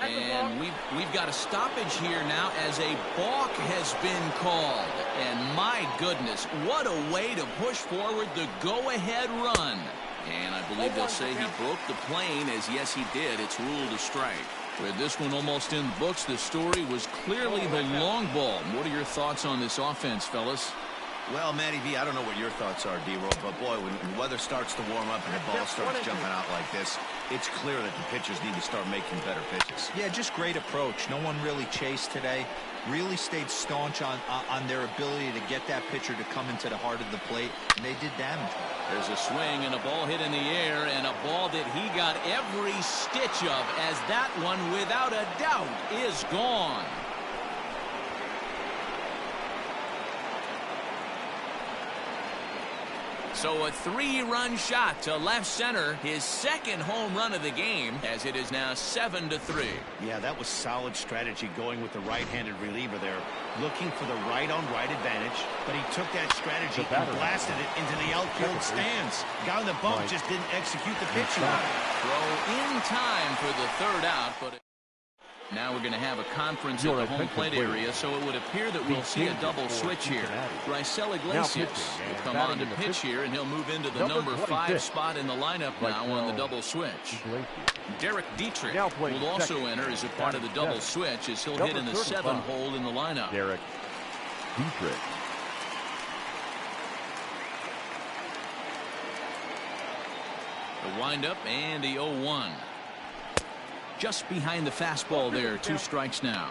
And we've got a stoppage here now as a balk has been called. And my goodness, what a way to push forward the go-ahead run. And I believe they'll say he broke the plane, as yes he did. It's ruled a strike. With this one almost in the books, the story was clearly the long ball. What are your thoughts on this offense, fellas? Well, Matty V, I don't know what your thoughts are, D-Roll, but boy, when the weather starts to warm up and the ball starts jumping out like this, it's clear that the pitchers need to start making better pitches. Yeah, just great approach. No one really chased today. Really stayed staunch on their ability to get that pitcher to come into the heart of the plate, and they did damage. There's a swing and a ball hit in the air, and a ball that he got every stitch of, as that one, without a doubt, is gone. So a 3-run shot to left center, his second home run of the game, as it is now 7-3. Yeah, that was solid strategy going with the right-handed reliever there, looking for the right-on-right advantage, but he took that strategy and blasted it into the outfield stands. Guy on the bump just didn't execute the pitch right. Throw in time for the third out, but now we're going to have a conference at the home plate area, so it would appear that we'll see a double switch here. Raisel Iglesias will come on to pitch here, and he'll move into the number 5 spot in the lineup now on the double switch. Derek Dietrich will also enter as a part of the double switch, as he'll hit in the 7th hole in the lineup. Derek Dietrich. The windup and the 0-1. Just behind the fastball there, 2 strikes now.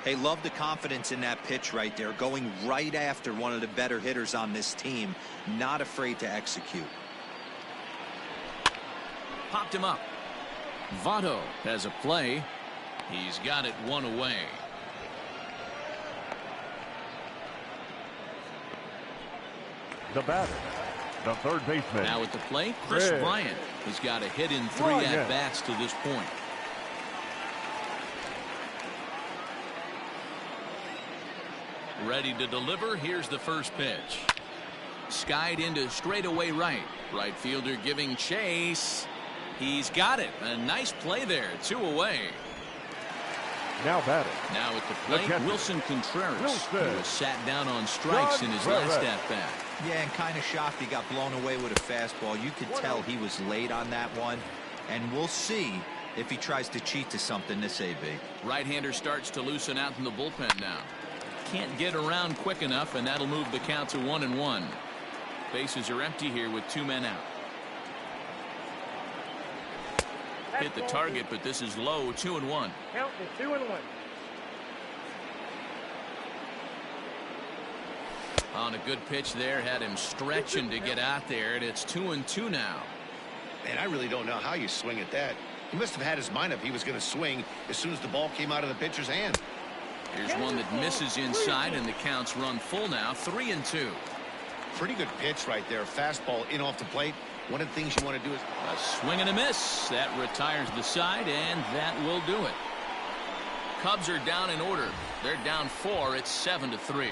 Hey, love the confidence in that pitch right there, going right after one of the better hitters on this team, not afraid to execute. Popped him up. Votto has a play. He's got it 1 away. The batter, the third baseman. Now at the plate, Chris Bryant has got a hit in 3 at-bats to this point. Ready to deliver. Here's the first pitch. Skied into straightaway right. Right fielder giving chase. He's got it. A nice play there. 2 away. Now batting. Now at the plate, Wilson Contreras, who was sat down on strikes in his last at-bat. Yeah, and kind of shocked he got blown away with a fastball. You could tell he was late on that one. And we'll see if he tries to cheat to something this AB. Right-hander starts to loosen out in the bullpen now. Can't get around quick enough, and that'll move the count to 1-1. Bases are empty here with 2 men out. Hit the target, but this is low. 2-1. Count to 2-1. On a good pitch there, had him stretching to get out there, and it's 2-2 now. Man, I really don't know how you swing at that. He must have had his mind up he was going to swing as soon as the ball came out of the pitcher's hand. Here's one that misses inside, and the count's run full now. 3-2. Pretty good pitch right there. Fastball in off the plate. One of the things you want to do is a swing and a miss. That retires the side, and that will do it. Cubs are down in order. They're down 4. It's 7-3.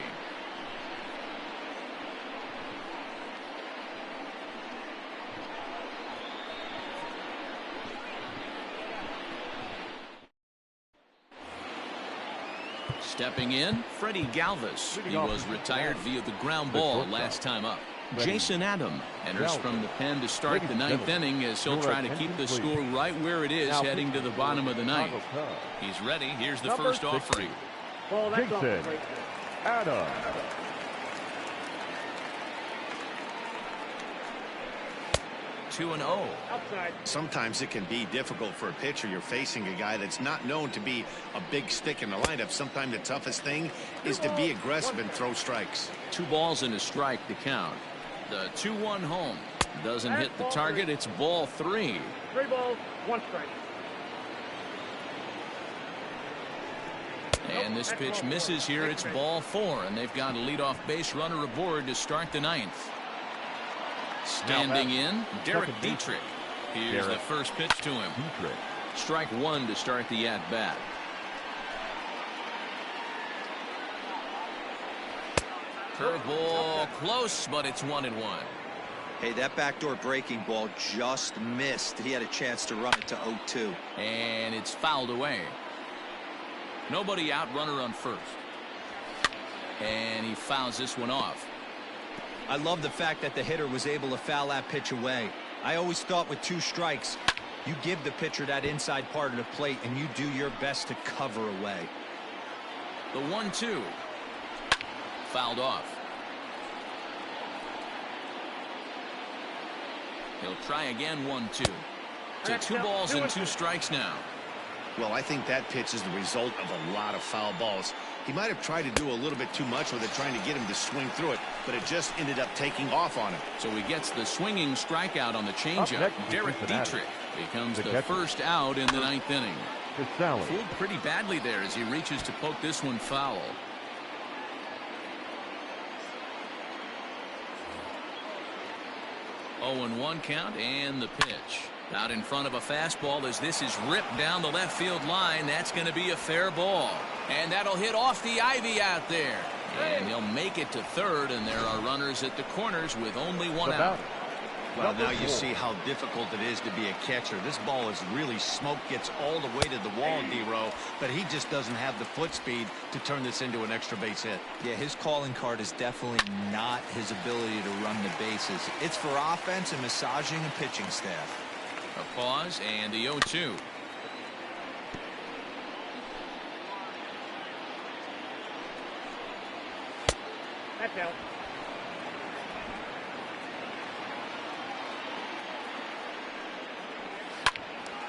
Stepping in, Freddie Galvis. He was retired via the ground ball last time up. Jason Adam enters from the pen to start the 9th inning, as he'll try to keep the score right where it is heading to the bottom of the 9th. He's ready. Here's the first offering. Jason Adam. Sometimes it can be difficult for a pitcher. You're facing a guy that's not known to be a big stick in the lineup. Sometimes the toughest thing is to be aggressive and throw strikes. 2 balls and a strike to count. The 2-1 home doesn't hit the target. It's ball 3. 3 balls, 1 strike. And this pitch misses here. It's ball 4, and they've got a leadoff base runner aboard to start the 9th. Standing in, Derek Dietrich. Here's the first pitch to him. Strike 1 to start the at-bat. Curveball close, but it's 1-1. Hey, that backdoor breaking ball just missed. He had a chance to run it to 0-2. And it's fouled away. Nobody out, runner on first. And he fouls this one off. I love the fact that the hitter was able to foul that pitch away. I always thought with 2 strikes, you give the pitcher that inside part of the plate and you do your best to cover away. The 1-2. Fouled off. He'll try again. 1-2. To 2 balls and 2 strikes now. Well, I think that pitch is the result of a lot of foul balls. He might have tried to do a little bit too much with it, trying to get him to swing through it, but it just ended up taking off on him. So he gets the swinging strikeout on the changeup. Derek Dietrich becomes the first out in the 9th inning. Fooled pretty badly there as he reaches to poke this one foul. 0-1 count and the pitch. Out in front of a fastball as this is ripped down the left field line. That's going to be a fair ball. And that'll hit off the ivy out there. And he'll make it to third, and there are runners at the corners with only one out. Well, now you see how difficult it is to be a catcher. This ball is really smoked, gets all the way to the wall, D-Row, but he just doesn't have the foot speed to turn this into an extra base hit. Yeah, his calling card is definitely not his ability to run the bases. It's for offense and massaging a pitching staff. A pause and the 0-2. That's out.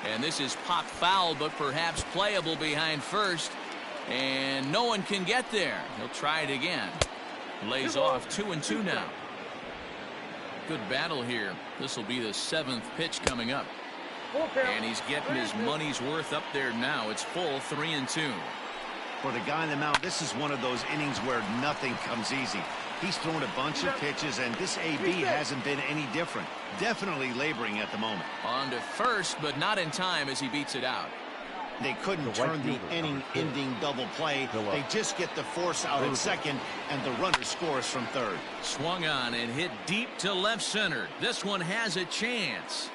And this is popped foul, but perhaps playable behind first. And no one can get there. He'll try it again. Lays off 2-2 now. Good battle here. This will be the 7th pitch coming up. And he's getting his money's worth up there now. It's full 3-2. For the guy on the mound, this is one of those innings where nothing comes easy. He's thrown a bunch of pitches, and this AB hasn't been any different. Definitely laboring at the moment. On to first, but not in time as he beats it out. They couldn't turn the inning-ending double play. They just get the force out at second, and the runner scores from third. Swung on and hit deep to left center. This one has a chance.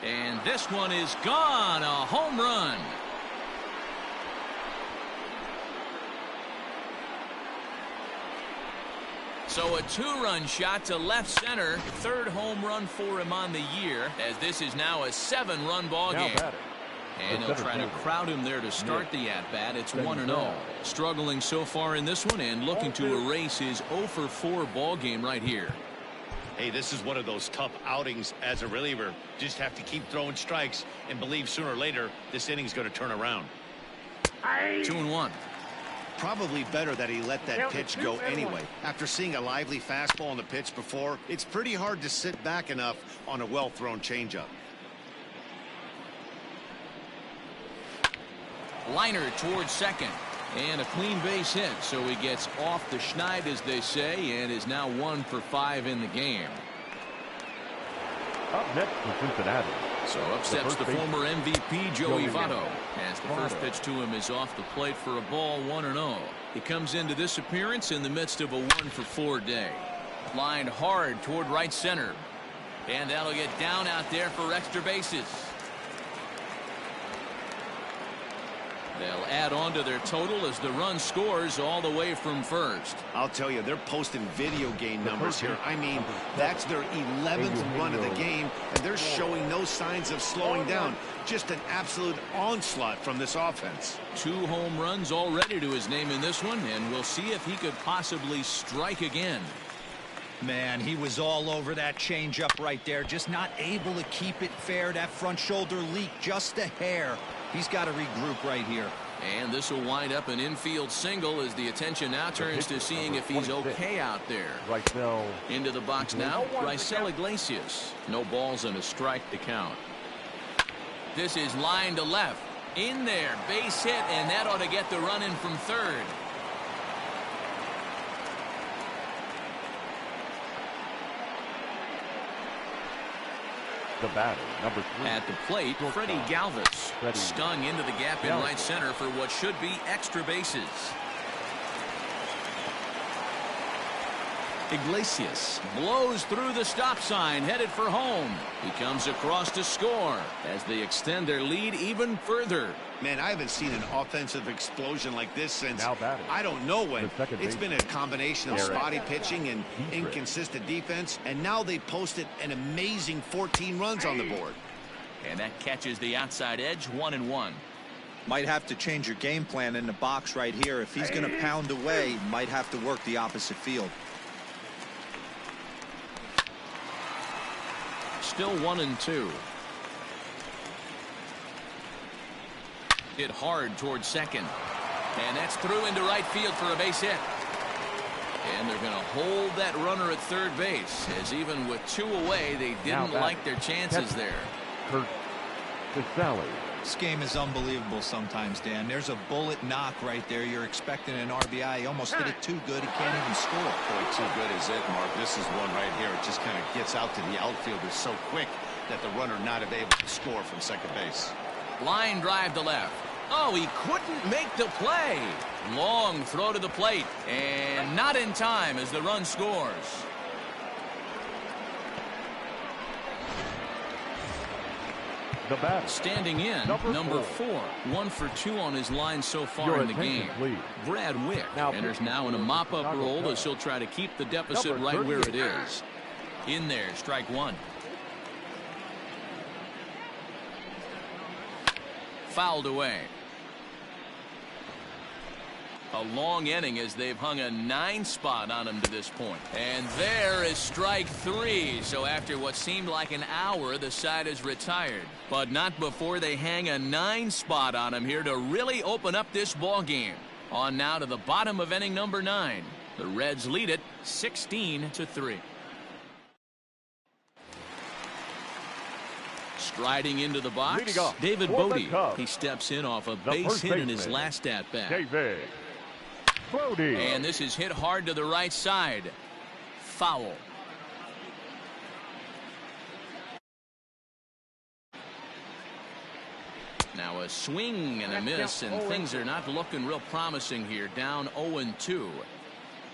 And this one is gone. A home run. So a 2-run shot to left center. 3rd home run for him on the year, as this is now a 7-run ball game. And he'll try to crowd him there to start the at-bat. It's 1-0. Struggling so far in this one and looking to erase his 0-for-4 ball game right here. Hey, this is one of those tough outings as a reliever. Just have to keep throwing strikes and believe sooner or later this inning's going to turn around. 2-1. Probably better that he let that pitch go anyway. After seeing a lively fastball on the pitch before, it's pretty hard to sit back enough on a well-thrown changeup. Liner towards second. And a clean base hit, so he gets off the schneid, as they say, and is now 1 for 5 in the game. Up next for Cincinnati. So up steps the former MVP Joey Votto, as the first pitch to him is off the plate for a ball. 1-0. He comes into this appearance in the midst of a 1-for-4 day. Lined hard toward right center, and that'll get down out there for extra bases. They'll add on to their total as the run scores all the way from first. I'll tell you, they're posting video game numbers here. I mean, that's their 11th run of the game, and they're showing no signs of slowing down. Just an absolute onslaught from this offense. 2 home runs already to his name in this one, and we'll see if he could possibly strike again. Man, he was all over that changeup right there, just not able to keep it fair. That front shoulder leaked just a hair. He's got to regroup right here. And this will wind up an infield single as the attention now turns to seeing if he's okay out there. Into the box now, Raisel Iglesias. No balls and a strike to count. This is line to left. In there, base hit, and that ought to get the run in from third. The batter, number 3. At the plate, Freddie Galvis. Stung into the gap in right center for what should be extra bases. Iglesias blows through the stop sign, headed for home. He comes across to score as they extend their lead even further. Man, I haven't seen an offensive explosion like this since I don't know when. It's been a combination of spotty pitching and inconsistent defense, and now they posted an amazing 14 runs on the board. And that catches the outside edge. 1-1. Might have to change your game plan in the box right here. If he's going to pound away, might have to work the opposite field. Still 1-2. Hit hard towards second. And that's through into right field for a base hit. And they're going to hold that runner at third base, as even with 2 away, they didn't like their chances there. Kurt Casale. This game is unbelievable sometimes, Dan. There's a bullet knock right there. You're expecting an RBI. He almost did it too good. He can't even score. Boy, too good is it, Mark. This is one right here. It just kind of gets out to the outfielder so quick that the runner not able to score from second base. Line drive to left. Oh, he couldn't make the play. Long throw to the plate, and not in time as the run scores. The batter, standing in, number 4. 1 for 2 on his line so far in the game. Please. Brad Wick enters now in a mop-up role as he'll try to keep the deficit right where it is. In there, strike 1. Fouled away. A long inning as they've hung a 9 spot on him to this point. And there is strike 3. So after what seemed like an hour, the side is retired. But not before they hang a 9 spot on him here to really open up this ball game. On now to the bottom of inning number 9. The Reds lead it 16-3. Striding into the box, David Bodie. He steps in off a base hit in his last at-bat. And this is hit hard to the right side. Foul. Now a swing and a miss, and things are not looking real promising here. Down 0-2.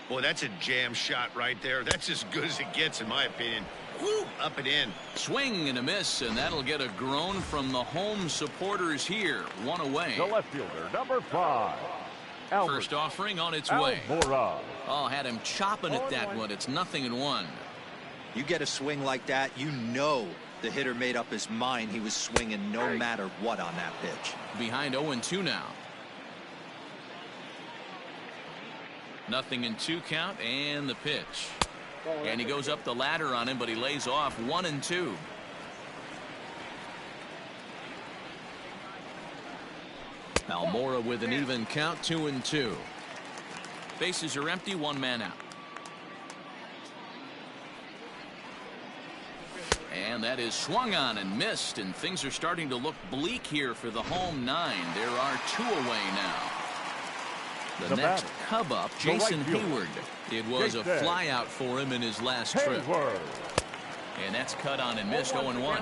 Boy, that's a jam shot right there. That's as good as it gets, in my opinion. Woo, up and in. Swing and a miss, and that'll get a groan from the home supporters here. 1 away. The left fielder, number 5. First offering on its way. Oh, had him chopping at that one. It's 0-1. You get a swing like that, you know the hitter made up his mind he was swinging no matter what on that pitch. Behind 0-2 now. 0-2 count, and the pitch. And he goes up the ladder on him, but he lays off 1-2. Almora with an even count, 2-2. Bases are empty, 1 man out. And that is swung on and missed, and things are starting to look bleak here for the home 9. There are 2 away now. The next Cub up, Jason Hayward. It was a fly out for him in his last trip. And that's cut on and missed, 0-1.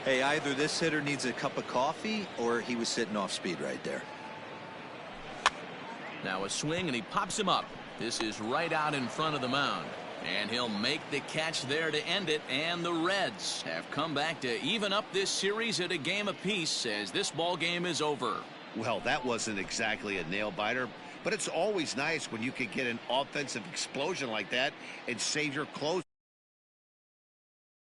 Hey, either this hitter needs a cup of coffee or he was sitting off speed right there. Now a swing, and he pops him up. This is right out in front of the mound. And he'll make the catch there to end it. And the Reds have come back to even up this series at a game apiece as this ball game is over. Well, that wasn't exactly a nail-biter, but it's always nice when you can get an offensive explosion like that and save your close.